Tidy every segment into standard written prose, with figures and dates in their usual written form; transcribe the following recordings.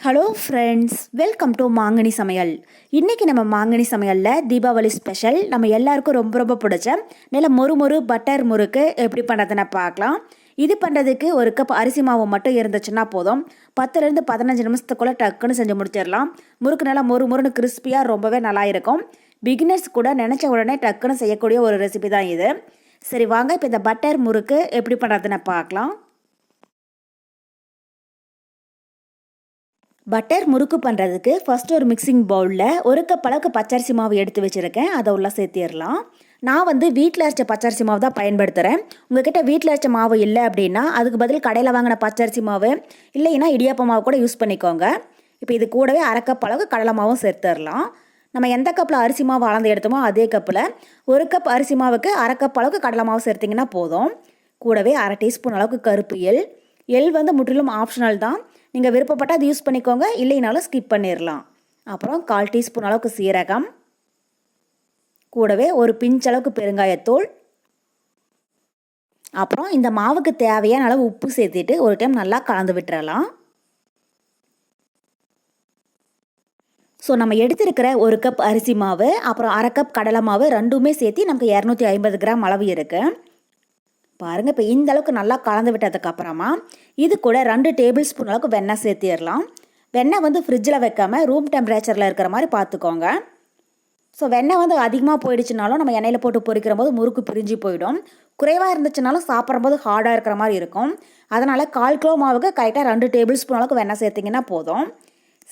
Hello friends, welcome to மாங்கனி சமையல். இன்றைக்கி நம்ம மாங்கனி சமையலில் தீபாவளி ஸ்பெஷல் நம்ம எல்லாருக்கும் ரொம்ப ரொம்ப பிடிச்ச நல்ல மொறு பட்டர் முறுக்கு எப்படி பண்ணுறதுன்னு பார்க்கலாம். இது பண்ணுறதுக்கு ஒரு கப் அரிசி மாவு மட்டும் இருந்துச்சுன்னா போதும். 10லேருந்து 15 நிமிஷத்துக்குள்ளே டக்குன்னு செஞ்சு முடிச்சிடலாம். முறுக்கு நல்லா மொறுன்னு கிறிஸ்பியாக ரொம்பவே நல்லா இருக்கும். பிகினர்ஸ் கூட நினச்ச உடனே டக்குன்னு செய்யக்கூடிய ஒரு ரெசிபி தான் இது. சரி வாங்க, இப்போ இந்த பட்டர் முறுக்கு எப்படி பண்ணுறதுன்னு பார்க்கலாம். பட்டர் முறுக்கு பண்ணுறதுக்கு ஃபஸ்ட்டு ஒரு மிக்சிங் பவுலில் ஒரு கப் அளவுக்கு பச்சரிசி மாவு எடுத்து வச்சுருக்கேன். அதை உள்ளே சேர்த்திடலாம். நான் வீட்டில் அரைச்ச பச்சரிசி மாவு தான் பயன்படுத்துகிறேன். உங்கள்கிட்ட வீட்டில் அரைச்ச மாவு இல்லை அப்படின்னா அதுக்கு பதில் கடையில் வாங்கின பச்சரிசி மாவு இல்லைன்னா இடியாப்ப மாவு கூட யூஸ் பண்ணிக்கோங்க. இப்போ இது கூடவே அரை கப் அளவுக்கு கடலை மாவும் சேர்த்துடலாம். நம்ம எந்த கப்பில் அரிசி மாவு அளந்து எடுத்தோமோ அதே கப்பில் ஒரு கப் அரிசி மாவுக்கு அரை கப் அளவுக்கு கடலை மாவு சேர்த்திங்கன்னா போதும். கூடவே அரை டீஸ்பூன் அளவுக்கு கருப்பு எள் முற்றிலும் ஆப்ஷனல் தான். நீங்கள் விருப்பப்பட்டால் அது யூஸ் பண்ணிக்கோங்க, இல்லைனாலும் ஸ்கிப் பண்ணிடலாம். அப்புறம் 1/4 டீஸ்பூன் அளவுக்கு சீரகம், கூடவே ஒரு பிஞ்ச் அளவுக்கு பெருங்காயத்தூள், அப்புறம் இந்த மாவுக்கு தேவையான அளவு உப்பு சேர்த்துட்டு ஒரு டைம் நல்லா கலந்து விட்டுறலாம். ஸோ நம்ம எடுத்திருக்கிற ஒரு கப் அரிசி மாவு அப்புறம் அரை கப் கடலை மாவு ரெண்டுமே சேர்த்து நமக்கு 250 கிராம் அளவு இருக்குது. பாருங்கள், இப்போ இந்த அளவுக்கு நல்லா கலந்து விட்டதுக்கப்புறமா இது கூட 2 டேபிள் ஸ்பூன் அளவுக்கு வெண்ணெய் சேர்த்திடலாம். வெண்ணெய் ஃப்ரிட்ஜில் வைக்காமல் ரூம் டெம்பரேச்சரில் இருக்கிற மாதிரி பார்த்துக்கோங்க. ஸோ வெண்ணெய் அதிகமாக போயிடுச்சுனாலும் நம்ம எண்ணெயில் போட்டு பொரிக்கிற போது முறுக்கு பிரிஞ்சு போயிடும். குறைவாக இருந்துச்சுனாலும் சாப்பிட்றம்போது ஹார்டாக இருக்கிற மாதிரி இருக்கும். அதனால் 1/4 கிலோ மாவுக்கு கரெக்டாக 2 டேபிள் ஸ்பூன் அளவுக்கு வெண்ணெய் சேர்த்திங்கன்னா போதும்.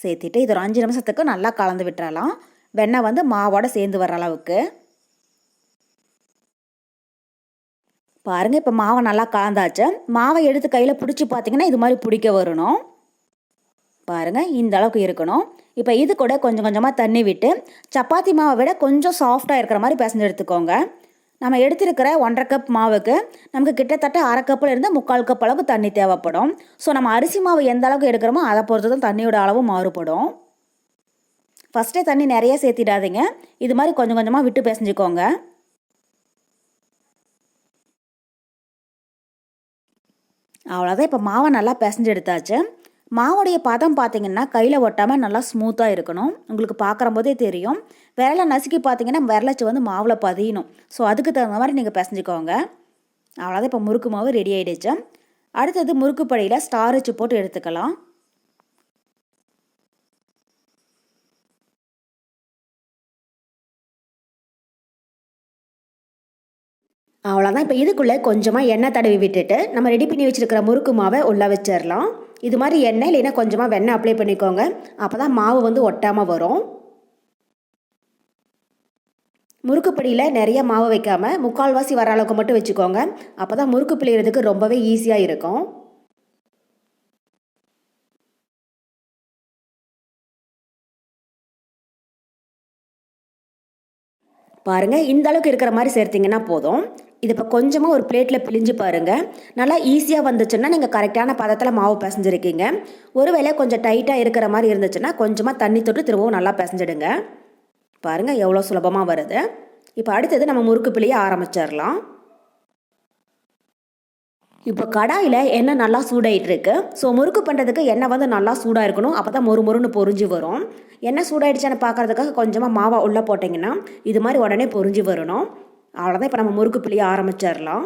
சேர்த்துட்டு இது ஒரு 5 நிமிஷத்துக்கு நல்லா கலந்து விட்டுறலாம். வெண்ணெய் மாவோட சேர்ந்து வர அளவுக்கு. பாருங்கள், இப்போ மாவை நல்லா கலந்தாச்சு. மாவை எடுத்து கையில் பிடிச்சி பார்த்தீங்கன்னா இது மாதிரி பிடிக்க வரணும். பாருங்கள், இந்த அளவுக்கு இருக்கணும். இப்போ இது கூட கொஞ்சம் கொஞ்சமாக தண்ணி விட்டு சப்பாத்தி மாவை விட கொஞ்சம் சாஃப்டாக இருக்கிற மாதிரி பிசைஞ்சு எடுத்துக்கோங்க. நம்ம எடுத்துருக்கிற 1/2 கப் மாவுக்கு நமக்கு கிட்டத்தட்ட அரை கப்பில் இருந்து 3/4 கப் அளவுக்கு தண்ணி தேவைப்படும். ஸோ நம்ம அரிசி மாவு எந்த அளவுக்கு எடுக்கிறோமோ அதை பொறுத்து தான் தண்ணியோட அளவு மாறுபடும். ஃபஸ்ட்டே தண்ணி நிறைய சேர்த்திடாதீங்க. இது மாதிரி கொஞ்சம் கொஞ்சமாக விட்டு பிசைஞ்சிக்கோங்க. அவ்வளோதான், இப்போ மாவை நல்லா பிசைஞ்சு எடுத்தாச்சு. மாவோடைய பதம் பார்த்திங்கன்னா கையில் ஒட்டாமல் நல்லா ஸ்மூத்தாக இருக்கணும். உங்களுக்கு பார்க்குற போதே தெரியும். விரலை நசுக்கி பார்த்தீங்கன்னா விரலச்சு மாவில் பதியணும். ஸோ அதுக்கு தகுந்த மாதிரி நீங்கள் பிசைஞ்சிக்கோங்க. அவ்வளோதான், இப்போ முறுக்கு மாவு ரெடி ஆகிடுச்சு. அடுத்தது முறுக்கு படியில் ஸ்டார் வச்சு போட்டு எடுத்துக்கலாம். அவ்வளோதான், இப்போ இதுக்குள்ளே கொஞ்சமாக எண்ணெய் தடவி விட்டுட்டு நம்ம ரெடி பண்ணி வச்சுருக்கிற முறுக்கு மாவை உள்ளே வச்சிடலாம். இது மாதிரி எண்ணெய் இல்லைன்னா கொஞ்சமாக வெண்ணெய் அப்ளை பண்ணிக்கோங்க. அப்போ தான் மாவு ஒட்டாமல் வரும். முறுக்குப்படியில் நிறைய மாவு வைக்காமல் 3/4 வர அளவுக்கு மட்டும் வச்சுக்கோங்க. அப்போ தான் முறுக்கு பிழியறதுக்கு ரொம்பவே ஈஸியாக இருக்கும். பாருங்கள், இந்த அளவுக்கு இருக்கிற மாதிரி சேர்த்திங்கன்னா போதும். இது இப்போ கொஞ்சமாக ஒரு பிளேட்டில் பிழிஞ்சு பாருங்கள். நல்லா ஈஸியாக வந்துச்சுன்னா நீங்கள் கரெக்டான பதத்தில் மாவு பிசைஞ்சிருக்கீங்க. ஒருவேளை கொஞ்சம் டைட்டாக இருக்கிற மாதிரி இருந்துச்சுன்னா கொஞ்சமாக தண்ணி தொட்டு திரும்பவும் நல்லா பிசைஞ்சிடுங்க. பாருங்கள், எவ்வளோ சுலபமாக வருது. இப்போ அடுத்தது நம்ம முறுக்கு பிழிய ஆரம்பிச்சிடலாம். இப்போ கடாயில் எண்ணெய் நல்லா சூடாகிட்டு இருக்கு. ஸோ முறுக்கு பண்ணுறதுக்கு எண்ணெய் நல்லா சூடாக இருக்கணும். அப்போ தான் மொறுன்னு பொரிஞ்சு வரும். எண்ணெய் சூடாகிடுச்சான்னு பார்க்குறதுக்காக கொஞ்சமாக மாவை உள்ளே போட்டிங்கன்னா இது மாதிரி உடனே பொரிஞ்சு வரணும். அவ்வளோதான், இப்போ நம்ம முறுக்கு பிழிய ஆரம்பிச்சிடலாம்.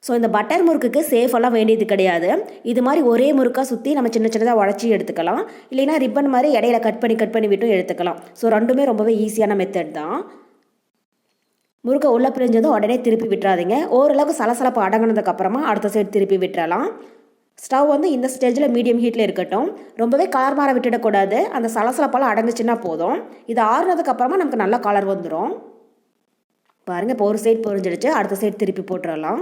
ஸோ இந்த பட்டர் முறுக்குக்கு சேஃபெல்லாம் வேண்டியது கிடையாது. இது மாதிரி ஒரே முறுக்காக சுற்றி நம்ம சின்ன சின்னதாக உடச்சி எடுத்துக்கலாம். இல்லைன்னா ரிப்பன் மாதிரி இடையில கட் பண்ணி விட்டும் எடுத்துக்கலாம். ஸோ ரெண்டுமே ரொம்பவே ஈஸியான மெத்தட் தான். முறுக்கை உள்ளே பிரிஞ்சதும் உடனே திருப்பி விட்டுறாதீங்க. ஓரளவுக்கு சலசலப்பு அடங்கினதுக்கப்புறமா அடுத்த சைடு திருப்பி விட்டுறலாம். ஸ்டவ் இந்த ஸ்டேஜில் மீடியம் ஹீட்டில் இருக்கட்டும். ரொம்பவே கலர் மாற விட்டுடக்கூடாது. அந்த சலசலப்பெல்லாம் அடங்குச்சுன்னா போதும். இது ஆறுனதுக்கப்புறமா நமக்கு நல்ல கலர் வந்துடும். பாருங்கள், இப்போ ஒரு சைடு பொரிஞ்சிடுச்சு. அடுத்த சைடு திருப்பி போட்டுடலாம்.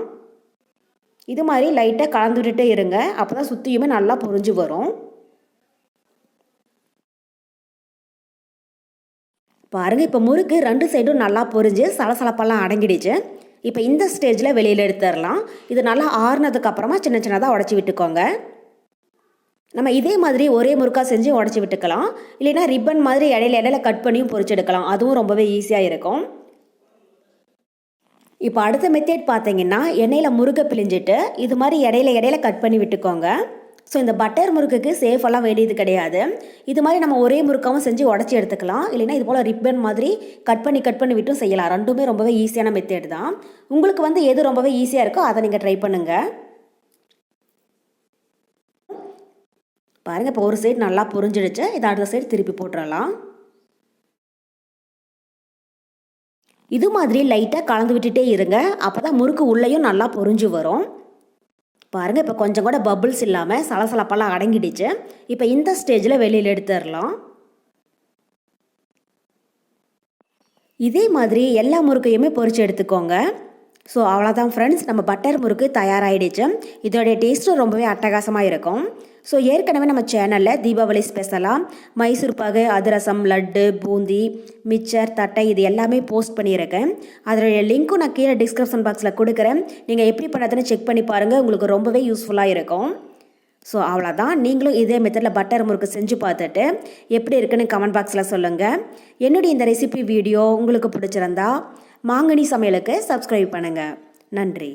இது மாதிரி லைட்டாக கலந்து விட்டுட்டே இருங்க. அப்போ தான் சுற்றியுமே நல்லா பொரிஞ்சு வரும். பாருங்கள், இப்போ முறுக்கு 2 சைடும் நல்லா பொரிஞ்சு சலசலப்பெல்லாம் அடங்கிடுச்சு. இப்போ இந்த ஸ்டேஜில் வெளியில் எடுத்துடலாம். இது நல்லா ஆறுனதுக்கப்புறமா சின்ன சின்னதாக உடச்சி விட்டுக்கோங்க. நம்ம இதே மாதிரி ஒரே முறுக்காக செஞ்சு உடச்சி விட்டுக்கலாம். இல்லைன்னா ரிப்பன் மாதிரி இடையில கட் பண்ணியும் பொரிச்சு எடுக்கலாம். அதுவும் ரொம்பவே ஈஸியாக இருக்கும். இப்போ அடுத்த மெத்தட் பார்த்தீங்கன்னா எண்ணெயில் முறுக்கை பிழிஞ்சிட்டு இது மாதிரி இடையில கட் பண்ணி விட்டுக்கோங்க. ஸோ இந்த பட்டர் முறுக்குக்கு சேஃபெல்லாம் வேண்டியது கிடையாது. இது மாதிரி நம்ம ஒரே முறுக்காவும் செஞ்சு உடச்சி எடுத்துக்கலாம். இல்லைன்னா இது போல் ரிப்பன் மாதிரி கட் பண்ணி விட்டும் செய்யலாம். ரெண்டுமே ரொம்பவே ஈஸியான மெத்தட் தான். உங்களுக்கு எது ரொம்பவே ஈஸியாக இருக்கோ அதை நீங்கள் ட்ரை பண்ணுங்கள். பாருங்கள், இப்போ ஒரு சைடு நல்லா பொரிஞ்சிடுச்சு. இதை அடுத்த சைடு திருப்பி போட்டுடலாம். இது மாதிரி லைட்டாக கலந்து விட்டுட்டே இருங்க. அப்போ தான் முறுக்கு உள்ளேயும் நல்லா பொரிஞ்சு வரும். பாருங்கள், இப்போ கொஞ்சம் கூட பபிள்ஸ் இல்லாமல் சலசலப்பெல்லாம் அடங்கிடுச்சு. இப்போ இந்த ஸ்டேஜில் வெளியில் எடுத்துடலாம். இதே மாதிரி எல்லா முறுக்கையுமே பொரித்து எடுத்துக்கோங்க. ஸோ அவ்வளோதான் ஃப்ரெண்ட்ஸ், நம்ம பட்டர் முறுக்கு தயாராகிடுச்சு. இதோடைய டேஸ்ட்டும் ரொம்பவே அட்டகாசமாக இருக்கும். ஸோ ஏற்கனவே நம்ம சேனலில் தீபாவளி ஸ்பெஷலாக மைசூர் பாகு, அதிரசம், லட்டு, பூந்தி, மிச்சர், தட்டை இது எல்லாமே போஸ்ட் பண்ணியிருக்கேன். அதோடைய லிங்க்கும் நான் கீழே டிஸ்கிரிப்ஷன் பாக்ஸில் கொடுக்குறேன். நீங்கள் எப்படி பண்ணதுன்னு செக் பண்ணி பாருங்கள், உங்களுக்கு ரொம்பவே யூஸ்ஃபுல்லாக இருக்கும். ஸோ அவ்வளோதான், நீங்களும் இதே மெத்தடில் பட்டர் முறுக்கு செஞ்சு பார்த்துட்டு எப்படி இருக்குன்னு கமெண்ட் பாக்ஸில் சொல்லுங்கள். என்னுடைய இந்த ரெசிபி வீடியோ உங்களுக்கு பிடிச்சிருந்தா மாங்கனி சமையலுக்கு சப்ஸ்கிரைப் பண்ணுங்கள். நன்றி.